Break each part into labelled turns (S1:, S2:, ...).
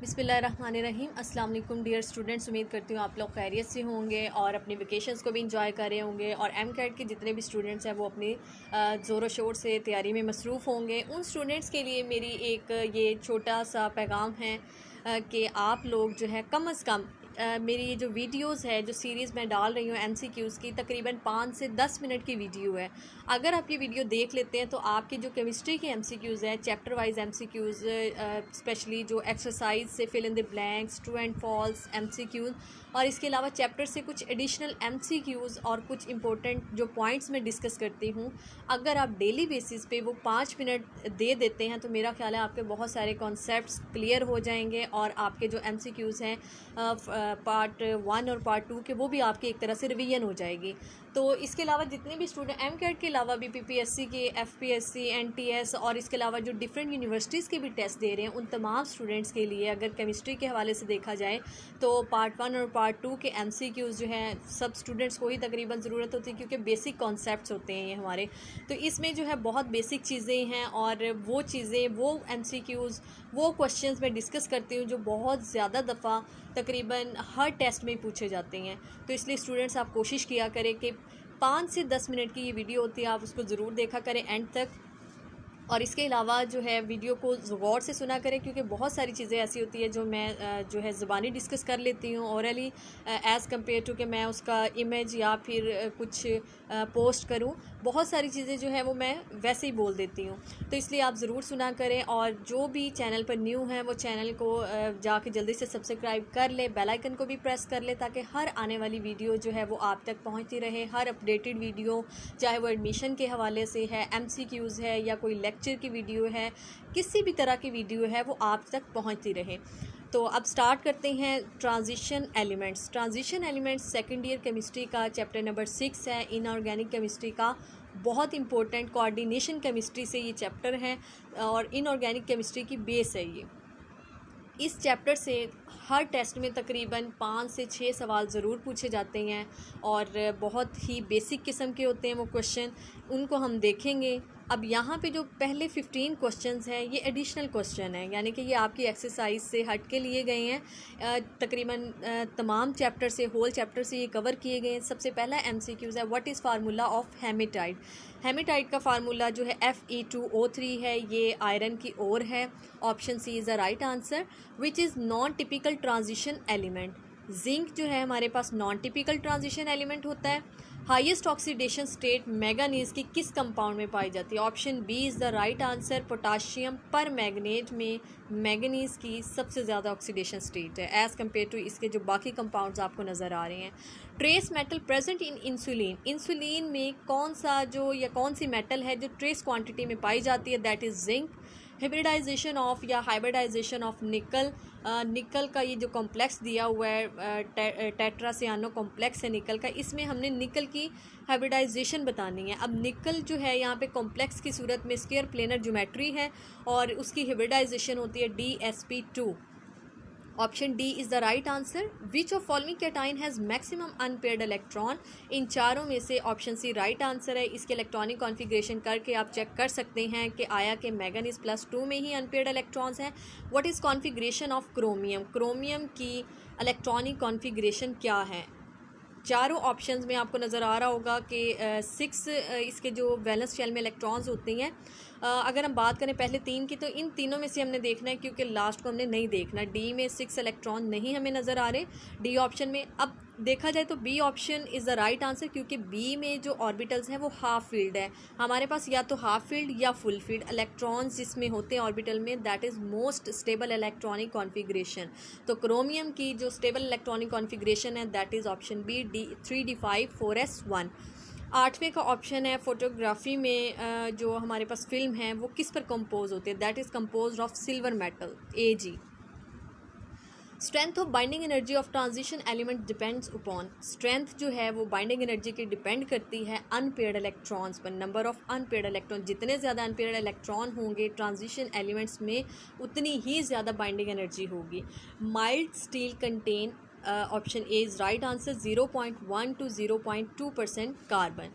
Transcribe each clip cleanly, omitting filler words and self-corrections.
S1: बिस्मिल्लाहिर्रहमानिर्रहीम। अस्सलाम वालेकुम डियर स्टूडेंट्स, उम्मीद करती हूँ आप लोग खैरियत से होंगे और अपनी वेकेशंस को भी इंजॉय कर रहे होंगे। और एम कैट के जितने भी स्टूडेंट्स हैं वो अपनी ज़ोर शोर से तैयारी में मसरूफ़ होंगे। उन स्टूडेंट्स के लिए मेरी एक ये छोटा सा पैगाम है कि आप लोग जो है कम अज़ कम मेरी ये जो वीडियोस है, जो सीरीज़ मैं डाल रही हूँ MCQs की, तकरीबन 5 से 10 मिनट की वीडियो है। अगर आप ये वीडियो देख लेते हैं तो आपकी जो केमिस्ट्री की MCQs है, चैप्टर वाइज MCQs, स्पेशली जो एक्सरसाइज से fill in the blanks, true and false MCQs, और इसके अलावा चैप्टर से कुछ एडिशनल MCQs और कुछ इंपॉर्टेंट जो पॉइंट्स मैं डिस्कस करती हूँ, अगर आप डेली बेसिस पे वो 5 मिनट दे देते हैं तो मेरा ख्याल है आपके बहुत सारे कॉन्सेप्ट्स क्लियर हो जाएंगे और आपके जो MCQs हैं पार्ट 1 और पार्ट 2 के, वो भी आपकी एक तरह से रिवीजन हो जाएगी। तो इसके अलावा जितने भी स्टूडेंट एम कैट के अलावा भी PPSC के, FPSC, NTS और इसके अलावा जो डिफरेंट यूनिवर्सिटीज़ के भी टेस्ट दे रहे हैं, उन तमाम स्टूडेंट्स के लिए अगर केमिस्ट्री के हवाले से देखा जाए तो पार्ट 1 और पार्ट 2 के MCQs जो हैं सब स्टूडेंट्स को ही तकरीबन ज़रूरत होती है, क्योंकि बेसिक कॉन्सेप्ट्स होते हैं ये हमारे। तो इसमें जो है बहुत बेसिक चीज़ें हैं और वो चीज़ें, वो MCQs, वो क्वेश्चंस मैं डिस्कस करती हूँ जो बहुत ज़्यादा दफ़ा तकरीबन हर टेस्ट में पूछे जाते हैं। तो इसलिए स्टूडेंट्स आप कोशिश किया करें कि 5 से 10 मिनट की ये वीडियो होती है, आप उसको ज़रूर देखा करें एंड तक। और इसके अलावा जो है वीडियो को गौर से सुना करें, क्योंकि बहुत सारी चीज़ें ऐसी होती है जो मैं जो है ज़बानी डिस्कस कर लेती हूँ औरली, एज़ कम्पेयर टू कि मैं उसका इमेज या फिर कुछ पोस्ट करूँ। बहुत सारी चीज़ें जो है वो मैं वैसे ही बोल देती हूँ। तो इसलिए आप ज़रूर सुना करें, और जो भी चैनल पर न्यू हैं वो चैनल को जाके जल्दी से सब्सक्राइब कर ले, बेल आइकन को भी प्रेस कर ले, ताकि हर आने वाली वीडियो जो है वो आप तक पहुँचती रहे। हर अपडेटेड वीडियो, चाहे वो एडमिशन के हवाले से है, MCQs है, या कोई लेक्चर की वीडियो है, किसी भी तरह की वीडियो है, वो आप तक पहुंचती रहे। तो अब स्टार्ट करते हैं transition elements. Transition elements second year chemistry का चैप्टर नंबर 6 है, इनऑर्गेनिक केमिस्ट्री का। बहुत इंपॉर्टेंट कोऑर्डिनेशन केमिस्ट्री से ये चैप्टर है और इनऑर्गेनिक केमिस्ट्री की बेस है ये। इस चैप्टर से हर टेस्ट में तकरीबन 5 से 6 सवाल ज़रूर पूछे जाते हैं और बहुत ही बेसिक किस्म के होते हैं वो क्वेश्चन, उनको हम देखेंगे। अब यहाँ पे जो पहले 15 क्वेश्चंस हैं ये एडिशनल क्वेश्चन हैं, यानी कि ये आपकी एक्सरसाइज से हट के लिए गए हैं। तकरीबन तमाम चैप्टर से, होल चैप्टर से ये कवर किए गए हैं। सबसे पहला MCQs है, व्हाट इज़ फार्मूला ऑफ हेमेटाइड। हेमेटाइड का फार्मूला जो है Fe2O3 है, ये आयरन की ओर है। Option C is the right answer. Which is non typical transition element. Zinc जो है हमारे पास नॉन टिपिकल ट्रांजिशन एलिमेंट होता है। हाईएस्ट ऑक्सीडेशन स्टेट मैंगनीज की किस कंपाउंड में पाई जाती है। Option B is the right answer. Potassium permanganate में मैंगनीज की सबसे ज़्यादा ऑक्सीडेशन स्टेट है एज़ कम्पेयर टू इसके जो बाकी कंपाउंड्स आपको नज़र आ रहे हैं। Trace metal present in insulin. Insulin में कौन सा जो या कौन सी मेटल है जो ट्रेस क्वांटिटी में पाई जाती है, that is zinc. Hybridization of या हाइब्रिडाइजेशन ऑफ निकल। निकल का ये जो कॉम्प्लेक्स दिया हुआ है, टेट्रासियानो कॉम्प्लेक्स है निकल का, इसमें हमने निकल की हाइब्रिडाइजेशन बतानी है। अब निकल जो है यहाँ पे कॉम्प्लेक्स की सूरत में स्क्वायर प्लेनर ज्योमेट्री है और उसकी हाइब्रिडाइजेशन होती है DsP2। Option D is the right answer. Which of following cation has maximum unpaired electron. इन चारों में से ऑप्शन सी राइट आंसर है। इसके इलेक्ट्रॉनिक कॉन्फ़िगरेशन करके आप चेक कर सकते हैं कि आया कि मैंगनीज +2 में ही अनपेयर्ड इलेक्ट्रॉन्स हैं। What is configuration of chromium. Chromium की इलेक्ट्रॉनिक कॉन्फ़िगरेशन क्या है। चारों ऑप्शंस में आपको नज़र आ रहा होगा कि 6 इसके जो वैलेंस शेल में इलेक्ट्रॉन्स होते हैं। अगर हम बात करें पहले 3 की, तो इन तीनों में से हमने देखना है, क्योंकि लास्ट को हमने नहीं देखना। डी में 6 इलेक्ट्रॉन नहीं हमें नज़र आ रहे डी ऑप्शन में। अब देखा जाए तो B option is the right answer, क्योंकि बी में जो ऑर्बिटल्स हैं वो हाफ फील्ड है। हमारे पास या तो हाफ फील्ड या फुल फील्ड इलेक्ट्रॉन्स जिसमें होते हैं ऑर्बिटल में, that is most stable electronic configuration. तो क्रोमियम की जो स्टेबल इलेक्ट्रॉनिक कॉन्फ़िगरेशन है, that is option B, D3D5 4s1। आठवें का ऑप्शन है, फोटोग्राफी में जो हमारे पास फिल्म है वो किस पर कंपोज होती है, that is compose of silver metal, AG। Strength of binding energy of transition element depends upon. Strength जो है वो बाइंडिंग एनर्जी की डिपेंड करती है अनपेयर्ड इलेक्ट्रॉन्स पर। नंबर ऑफ अनपेयर्ड इलेक्ट्रॉन, जितने ज़्यादा अनपेयर्ड इलेक्ट्रॉन होंगे ट्रांजिशन एलिमेंट्स में, उतनी ही ज़्यादा बाइंडिंग एनर्जी होगी। Mild steel contain, option A is right answer, 0.1 to 0.2% carbon.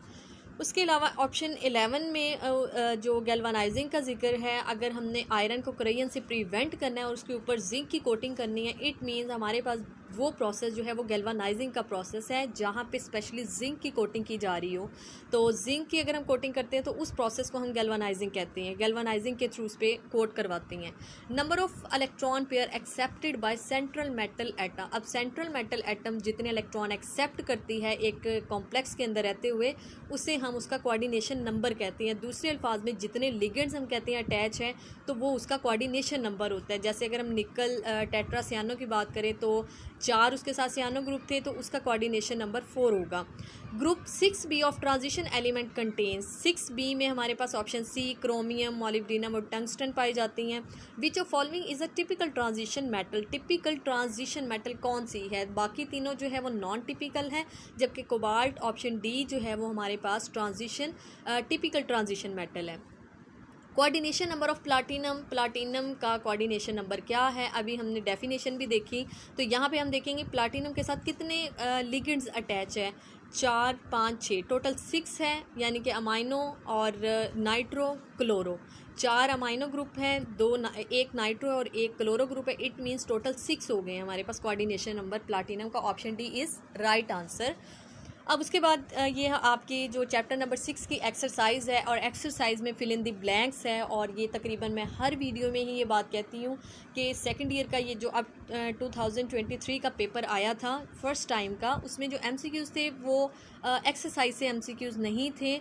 S1: उसके अलावा ऑप्शन 11 में जो गैल्वानाइजिंग का जिक्र है, अगर हमने आयरन को करेयन से प्रिवेंट करना है और उसके ऊपर जिंक की कोटिंग करनी है, इट मीन्स हमारे पास वो प्रोसेस जो है वो गैल्वानाइजिंग का प्रोसेस है, जहाँ पे स्पेशली जिंक की कोटिंग की जा रही हो। तो जिंक की अगर हम कोटिंग करते हैं तो उस प्रोसेस को हम गैल्वानाइजिंग कहते हैं। गैल्वानाइजिंग के थ्रू उस पर कोट करवाती हैं। Number of electron pair accepted by central metal atom. अब सेंट्रल मेटल एटम जितने इलेक्ट्रॉन एक्सेप्ट करती है एक कॉम्प्लेक्स के अंदर रहते हुए, उसे हम उसका कोऑर्डिनेशन नंबर कहते हैं। दूसरे अल्फाज में जितने लिगेंड्स हम कहते हैं अटैच हैं, तो वो उसका कोऑर्डिनेशन नंबर होता है। जैसे अगर हम निकल टेट्रासियानो की बात करें तो 4 उसके साथ सियानो ग्रुप थे, तो उसका कोऑर्डिनेशन नंबर 4 होगा। Group 6B of transition element contains, 6B में हमारे पास ऑप्शन सी क्रोमियम, मॉलिब्डेनम और टंगस्टन पाई जाती हैं। विच of following is a typical transition metal. Typical transition metal कौन सी है? बाकी तीनों जो है वो नॉन टिपिकल है, जबकि कोबाल्ट ऑप्शन डी जो है वो हमारे पास टिपिकल ट्रांजिशन मेटल है। Coordination number of platinum. Platinum का कोऑर्डिनेशन नंबर क्या है? अभी हमने डेफिनेशन भी देखी, तो यहाँ पे हम देखेंगे प्लाटिनम के साथ कितने लिगेंड्स अटैच है। 4, 5, 6, टोटल 6 है, यानी कि अमाइनो और नाइट्रो क्लोरो। 4 अमाइनो ग्रुप है, 1 नाइट्रो और 1 क्लोरो ग्रुप है। इट मीन्स टोटल 6 हो गए हमारे पास कोऑर्डिनेशन नंबर प्लाटिनम का। Option D is right answer. अब उसके बाद ये आपकी जो चैप्टर नंबर 6 की एक्सरसाइज है, और एक्सरसाइज में फिल इन द ब्लैंक्स है। और ये तकरीबन मैं हर वीडियो में ही ये बात कहती हूँ कि सेकंड ईयर का ये जो अब 2023 का पेपर आया था फर्स्ट टाइम का, उसमें जो MCQs थे वो एक्सरसाइज से MCQs नहीं थे।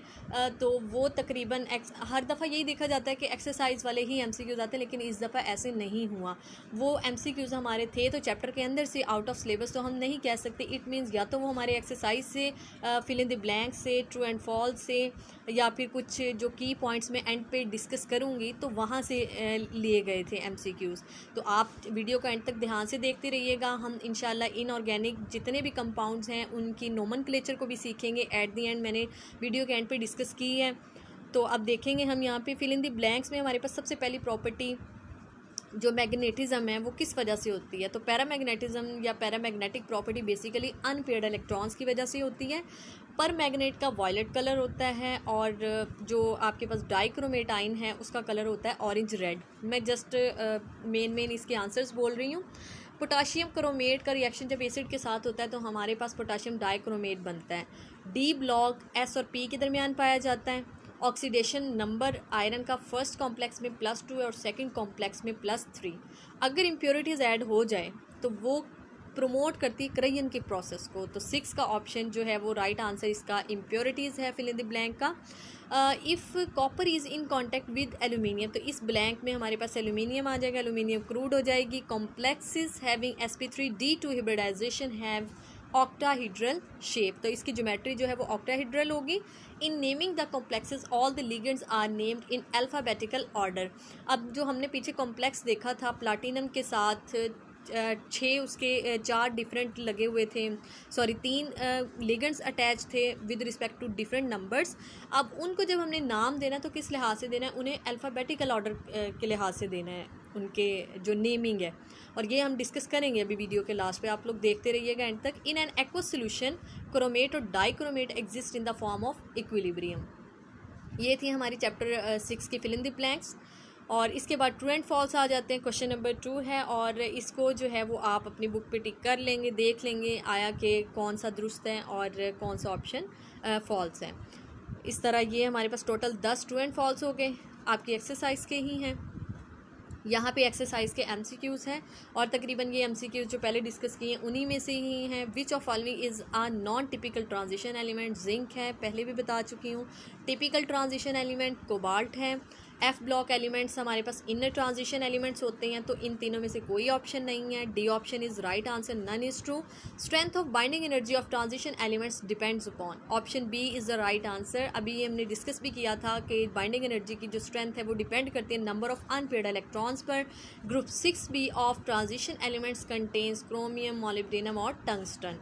S1: तो वो तकरीबन हर दफ़ा यही देखा जाता है कि एक्सरसाइज वाले ही MCQs आते हैं, लेकिन इस दफ़ा ऐसे नहीं हुआ। वो MCQs हमारे थे तो चैप्टर के अंदर से, आउट ऑफ सिलेबस तो हम नहीं कह सकते। इट मीन्स या तो वो हमारे एक्सरसाइज से, फिल इन द ब्लैंक से, ट्रू एंड फॉल्स से, या फिर कुछ जो की पॉइंट्स में एंड पे डिस्कस करूँगी तो वहाँ से लिए गए थे MCQs। तो आप वीडियो को एंड तक ध्यान से देखते रहिएगा। हम इंशाल्लाह इनऑर्गेनिक जितने भी कंपाउंड्स हैं उनकी नोमेनक्लेचर को भी सीखेंगे। एट द एंड मैंने वीडियो के एंड पे डिस्कस की है। तो अब देखेंगे हम यहाँ पे फिल इन द ब्लैंक्स में हमारे पास सबसे पहली प्रॉपर्टी जो मैग्नेटिज्म है वो किस वजह से होती है। तो पैरामैग्नेटिज्म या paramagnetic property basically unpaired electrons की वजह से होती है। पर मैग्नेट का वॉयलेट कलर होता है, और जो आपके पास डाइक्रोमेट आयन है उसका कलर होता है ऑरेंज रेड। मैं जस्ट मेन इसके आंसर्स बोल रही हूँ। पोटाशियम क्रोमेट का रिएक्शन जब एसिड के साथ होता है तो हमारे पास पोटाशियम डाइक्रोमेट बनता है। डी ब्लॉक S और P के दरमियान पाया जाता है। ऑक्सीडेशन नंबर आयरन का फर्स्ट कॉम्प्लेक्स में +2 और सेकंड कॉम्प्लेक्स में +3। अगर इम्प्योरिटीज़ ऐड हो जाए तो वो प्रमोट करती है क्रयन के प्रोसेस को। तो 6 का ऑप्शन जो है वो राइट आंसर इसका इम्प्योरिटीज़ है फिल इन द ब्लैंक का। If copper is in contact with aluminium, तो इस ब्लैंक में हमारे पास एल्यूमिनियम आ जाएगा, एल्यूमिनियम क्रूड हो जाएगी। Complexes having sp3d2 hybridization have octahedral shape, तो इसकी ज्योमेट्री जो है वो ऑक्टाहीड्रल होगी। In naming the complexes all the ligands are named in alphabetical order. अब जो हमने पीछे कॉम्प्लेक्स देखा था प्लाटिनम के साथ 6 उसके 4 डिफरेंट लगे हुए थे, 3 लिगेंड्स अटैच थे with respect to different numbers. अब उनको जब हमने नाम देना तो किस लिहाज से देना है? उन्हें अल्फ़ाबेटिकल ऑर्डर के लिहाज से देना है, उनके जो नेमिंग है। और ये हम डिस्कस करेंगे अभी वीडियो के लास्ट पे, आप लोग देखते रहिएगा एंड तक। In an aqueous solution chromate और dichromate exist in the form of equilibrium. ये थी हमारी चैप्टर 6 की फिल इन द ब्लैंक्स। और इसके बाद ट्रू एंड फॉल्स आ जाते हैं। क्वेश्चन नंबर 2 है, और इसको जो है वो आप अपनी बुक पे टिक कर लेंगे, देख लेंगे आया कि कौन सा दुरुस्त है और कौन सा ऑप्शन फॉल्स है। इस तरह ये हमारे पास टोटल 10 ट्रू एंड फॉल्स हो गए, आपकी एक्सरसाइज के ही हैं। यहाँ पे एक्सरसाइज के MCQs हैं, और तकरीबन ये MCQs जो पहले डिस्कस किए हैं उन्हीं में से ही हैं। विच of following is a non typical transition element? Zinc है, पहले भी बता चुकी हूँ। टिपिकल ट्रांजिशन एलिमेंट कोबाल्ट है। F ब्लॉक एलिमेंट्स हमारे पास इनर ट्रांजिशन एलिमेंट्स होते हैं, तो इन तीनों में से कोई ऑप्शन नहीं है। D option is right answer, none is true. Strength of binding energy of transition elements depends upon, option B is the right answer. अभी ये हमने डिस्कस भी किया था कि बाइंडिंग एनर्जी की जो स्ट्रेंथ है वो डिपेंड करती है नंबर ऑफ अनपेयर्ड इलेक्ट्रॉन्स पर। Group 6B of transition elements contains chromium, molybdenum और tungsten.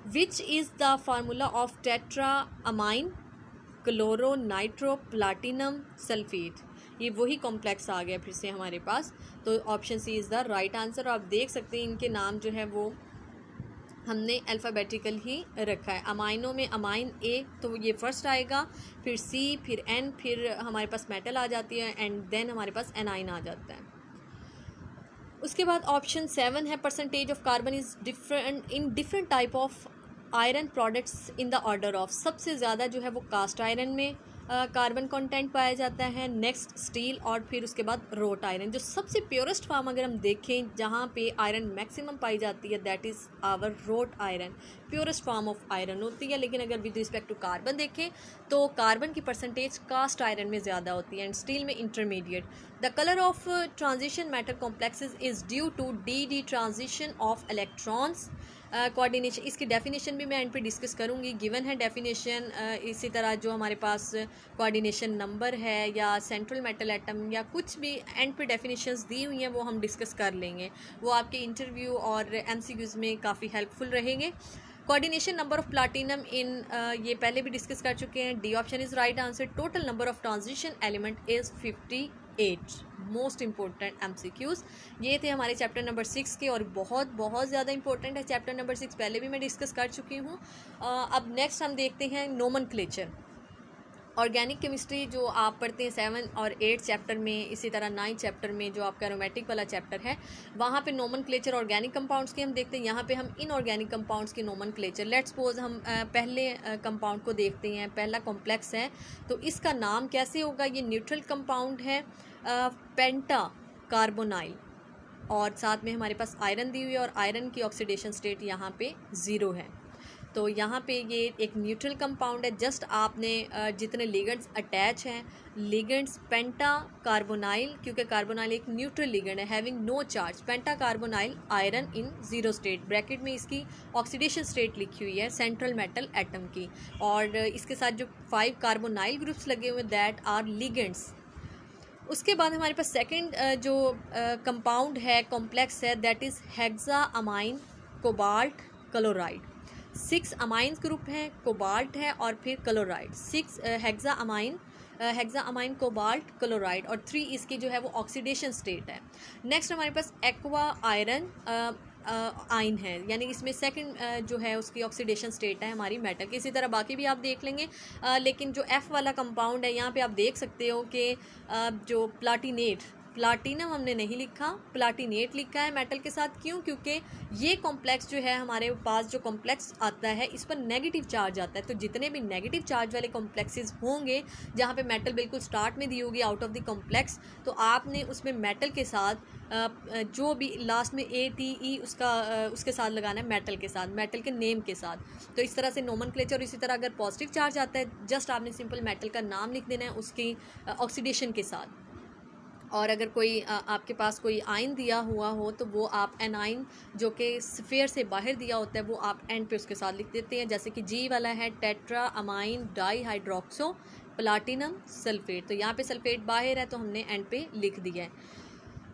S1: Which is the formula of tetra amine chloro nitro platinum sulphate? ये वही कॉम्प्लेक्स आ गया फिर से हमारे पास, तो option C is the right answer. आप देख सकते हैं इनके नाम जो है वो हमने अल्फ़ाबेटिकल ही रखा है। अमाइनों में अमाइन ए तो ये फर्स्ट आएगा, फिर सी, फिर एन, फिर हमारे पास मेटल आ जाती है एंड देन हमारे पास एनाइन आ जाता है। उसके बाद ऑप्शन 7 है percentage of carbon is different in different type of iron products in the order of. सबसे ज़्यादा जो है वो कास्ट आयरन में कार्बन कंटेंट पाया जाता है, नेक्स्ट स्टील और फिर उसके बाद रोट आयरन। जो सबसे प्योरेस्ट फॉर्म अगर हम देखें जहाँ पे आयरन मैक्सिमम पाई जाती है that is our wrought iron, purest form of iron होती है। लेकिन अगर विद रिस्पेक्ट टू कार्बन देखें तो कार्बन की परसेंटेज कास्ट आयरन में ज़्यादा होती है एंड स्टील में intermediate. The colour of transition metal complexes is due to D transition of electrons. Coordination, इसकी डेफिनेशन भी मैं एंड पे डिस्कस करूँगी, गिवन है डेफिनेशन। इसी तरह जो हमारे पास कोऑर्डिनेशन नंबर है या सेंट्रल मेटल एटम या कुछ भी एंड पे डेफिनेशंस दी हुई हैं वो हम डिस्कस कर लेंगे, वो आपके इंटरव्यू और एमसीक्यूज़ में काफ़ी हेल्पफुल रहेंगे। कोऑर्डिनेशन नंबर ऑफ प्लाटिनम इन ये पहले भी डिस्कस कर चुके हैं, D option is right answer. Total number of transition element is 58। Most important MCQs ये थे हमारे चैप्टर नंबर 6 के और बहुत बहुत ज़्यादा इंपॉर्टेंट है चैप्टर नंबर 6, पहले भी मैं डिस्कस कर चुकी हूँ। अब नेक्स्ट हम देखते हैं नोमेनक्लेचर। ऑर्गेनिक केमिस्ट्री जो आप पढ़ते हैं 7 और 8 चैप्टर में, इसी तरह 9 चैप्टर में जो आपका एरोमेटिक वाला चैप्टर है वहाँ पे नोमेनक्लेचर ऑर्गेनिक कंपाउंड्स के हम देखते हैं। यहाँ पे हम इनऑर्गेनिक कंपाउंड्स की नोमेनक्लेचर, लेट्स सपोज हम पहले कंपाउंड को देखते हैं। पहला कॉम्प्लेक्स है तो इसका नाम कैसे होगा, ये न्यूट्रल कंपाउंड है पेंटा कार्बोनाइल और साथ में हमारे पास आयरन दी हुई है और आयरन की ऑक्सीडेशन स्टेट यहाँ पे 0 है। तो यहाँ पे ये एक न्यूट्रल कंपाउंड है। जस्ट आपने जितने लिगेंड्स अटैच हैं, लिगेंड्स पेंटा कार्बोनाइल, क्योंकि कार्बोनाइल एक न्यूट्रल लिगेंड है having no charge, penta carbonyl iron in 0 state, bracket में इसकी ऑक्सीडेशन स्टेट लिखी हुई है सेंट्रल मेटल एटम की, और इसके साथ जो 5 कार्बोनाइल ग्रुप्स लगे हुए दैट आर लिगेंड्स। उसके बाद हमारे पास सेकंड जो कंपाउंड है, कॉम्प्लेक्स है, that is hexa amine cobalt chloride. 6 amines group हैं, कोबाल्ट है और फिर chloride. 6 hexa amine cobalt chloride और 3 इसकी जो है वो ऑक्सीडेशन स्टेट है। नेक्स्ट हमारे पास एक्वा आयरन आइन है, यानी इसमें सेकंड जो है उसकी ऑक्सीडेशन स्टेट है हमारी मेटल की। इसी तरह बाकी भी आप देख लेंगे, लेकिन जो एफ़ वाला कंपाउंड है यहाँ पे आप देख सकते हो कि जो प्लाटिनम हमने नहीं लिखा, प्लाटिनेट लिखा है मेटल के साथ। क्यों? क्योंकि ये कॉम्प्लेक्स जो है हमारे पास जो कॉम्प्लेक्स आता है इस पर नेगेटिव चार्ज आता है। तो जितने भी नेगेटिव चार्ज वाले कॉम्प्लेक्सेस होंगे जहाँ पे मेटल बिल्कुल स्टार्ट में दी होगी आउट ऑफ द कॉम्प्लेक्स, तो आपने उसमें मेटल के साथ जो भी लास्ट में ATE उसके साथ लगाना है, मेटल के साथ, मेटल के नेम के साथ। तो इस तरह से नोमेनक्लेचर। इसी तरह अगर पॉजिटिव चार्ज आता है जस्ट आपने सिंपल मेटल का नाम लिख देना है उसकी ऑक्सीडेशन के साथ। और अगर कोई आपके पास कोई आयन दिया हुआ हो तो वो आप एनाइन जो कि स्फीयर से बाहर दिया होता है वो आप एंड पे उसके साथ लिख देते हैं। जैसे कि G वाला है tetra amine di hydroxo platinum sulphate, तो यहाँ पे सल्फेट बाहर है तो हमने एंड पे लिख दिया है।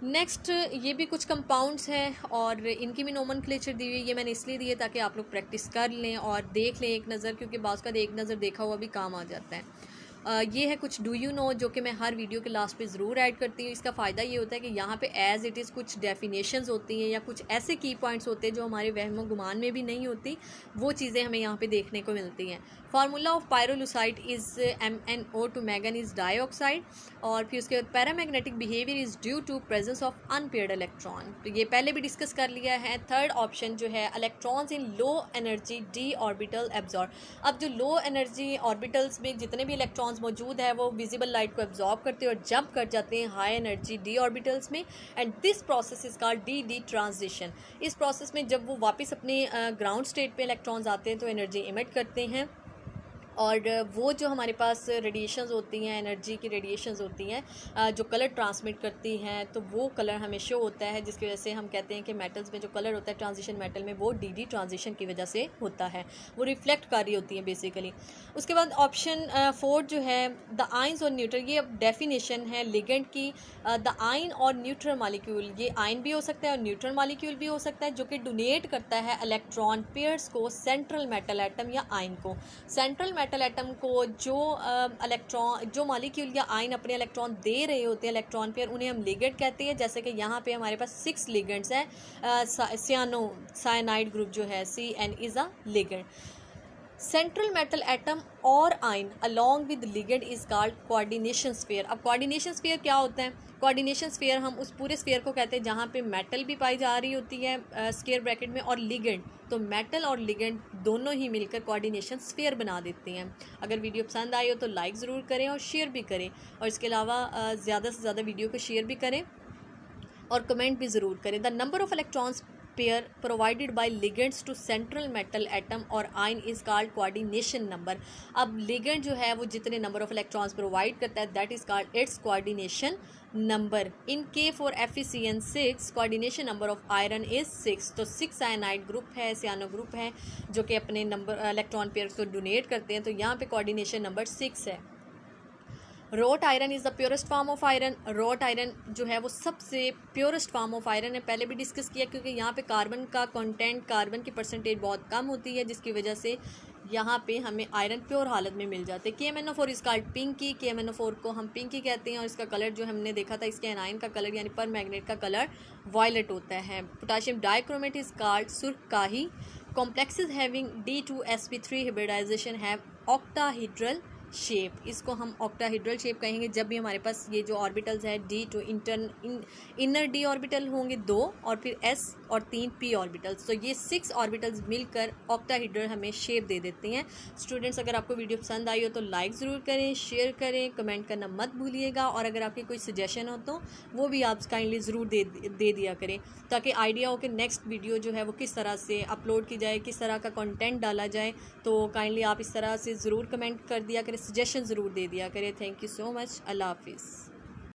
S1: नेक्स्ट ये भी कुछ कंपाउंड्स हैं और इनकी भी नोमेनक्लेचर दी हुई है। ये मैंने इसलिए दी है ताकि आप लोग प्रैक्टिस कर लें और देख लें एक नज़र, क्योंकि बाज़ का एक नज़र देखा हुआ भी काम आ जाता है। ये है कुछ डू यू नो जो कि मैं हर वीडियो के लास्ट पे ज़रूर ऐड करती हूँ। इसका फ़ायदा ये होता है कि यहाँ पे एज़ इट इज़ कुछ डेफिनेशंस होती हैं या कुछ ऐसे की पॉइंट्स होते हैं जो हमारे वहम गुमान में भी नहीं होती, वो चीज़ें हमें यहाँ पे देखने को मिलती हैं। Formula of pyrolusite is MnO2 manganese dioxide, और फिर उसके बाद paramagnetic behaviour is due to presence of unpaired electron, तो ये पहले भी डिस्कस कर लिया है। थर्ड ऑप्शन जो है electrons in low energy D orbital absorb. अब जो लो एनर्जी ऑर्बिटल्स में जितने भी इलेक्ट्रॉन्स मौजूद है वो विजिबल लाइट को एब्जॉर्ब करते हैं और जंप कर जाते हैं हाई एनर्जी डी ऑर्बिटल्स में, and this process is called D transition. इस प्रोसेस में जब वो वापस अपने ग्राउंड स्टेट पे इलेक्ट्रॉन्स आते हैं तो एनर्जी इमिट करते हैं, और वो जो हमारे पास रेडिएशंस होती हैं, एनर्जी की रेडिएशंस होती हैं जो कलर ट्रांसमिट करती हैं, तो वो कलर हमें शो होता है, जिसकी वजह से हम कहते हैं कि मेटल्स में जो कलर होता है ट्रांजिशन मेटल में वो डी ट्रांजिशन की वजह से होता है, वो रिफ्लेक्ट कर रही होती है बेसिकली। उसके बाद ऑप्शन 4 जो है द आइंस और न्यूट्रल, ये अब डेफिनेशन है लिगेंड की। द आइन और न्यूट्रल मालिक्यूल, ये आइन भी हो सकता है और न्यूट्रल मालिक्यूल भी हो सकता है जो कि डोनेट करता है इलेक्ट्रॉन पेयर्स को सेंट्रल मेटल एटम या आइन को। सेंट्रल मेटल एटम को जो इलेक्ट्रॉन, जो मॉलिक्यूल या आयन अपने इलेक्ट्रॉन दे रहे होते हैं इलेक्ट्रॉन पेयर, उन्हें हम लिगेंड कहते हैं। जैसे कि यहाँ पे हमारे पास 6 लिगेंड्स हैं। साइनाइड ग्रुप जो है CN is a ligand. Central metal atom और ion along with ligand is called coordination sphere. अब कोऑर्डिनेशन स्फीयर क्या होता है? कोऑर्डिनेशन स्फीयर हम उस पूरे स्फीयर को कहते हैं जहाँ पे मेटल भी पाई जा रही होती है स्क्वायर ब्रैकेट में, और लिगेंड, तो मेटल और लिगेंड दोनों ही मिलकर कोऑर्डिनेशन स्फीयर बना देते हैं। अगर वीडियो पसंद आई हो तो लाइक ज़रूर करें और शेयर भी करें, और इसके अलावा ज़्यादा से ज़्यादा वीडियो को शेयर भी करें और कमेंट भी ज़रूर करें। The number of electrons pair provided by ligands to central metal atom और ion is called coordination number. अब लिगेंड जो है वो जितने नंबर ऑफ इलेक्ट्रॉन्स प्रोवाइड करता है that is called its coordination number. इन के for FeCN6 coordination number of iron is 6। तो 6 साइनाइड ग्रुप है, सियानो ग्रुप है, जो कि अपने नंबर इलेक्ट्रॉन पेयर को डोनेट करते हैं, तो यहाँ पे कोऑर्डिनेशन नंबर 6 है। Road iron is the purest form of iron. Road iron जो है वो सबसे प्योरेस्ट फॉर्म ऑफ आयरन है, पहले भी डिस्कस किया, क्योंकि यहाँ पे कार्बन का कंटेंट, कार्बन की परसेंटेज बहुत कम होती है, जिसकी वजह से यहाँ पे हमें आयरन प्योर हालत में मिल जाते हैं। KMnO4 is called Pinky. KMnO4 को हम पिंकी कहते हैं, और इसका कलर जो हमने देखा था, इसके एनाइन का कलर यानी पर मैग्नेट का कलर वायलेट होता है। पोटाशियम डाइक्रोमेट इज कॉल्ड सुर्खाही। Complexes having D2sp3 hybridization have octahedral shape. इसको हम ऑक्टाहीड्रल शेप कहेंगे जब भी हमारे पास ये जो ऑर्बिटल्स है D2 इनर D ऑर्बिटल होंगे 2, और फिर S और 3 P ऑर्बिटल्स, तो ये 6 ऑर्बिटल्स मिलकर ऑक्टाहीड्रल हमें शेप दे देते हैं। स्टूडेंट्स, अगर आपको वीडियो पसंद आई हो तो लाइक ज़रूर करें, शेयर करें, कमेंट करना मत भूलिएगा, और अगर आपकी कोई सजेशन हो तो वो भी आप काइंडली ज़रूर दे दिया करें, ताकि आइडिया हो कि नेक्स्ट वीडियो जो है वो किस तरह से अपलोड की जाए, किस तरह का कंटेंट डाला जाए। तो काइंडली आप इस तरह से ज़रूर कमेंट कर दिया करें, सजेशन ज़रूर दे दिया करें। Thank you so much. Allah हाफिज़।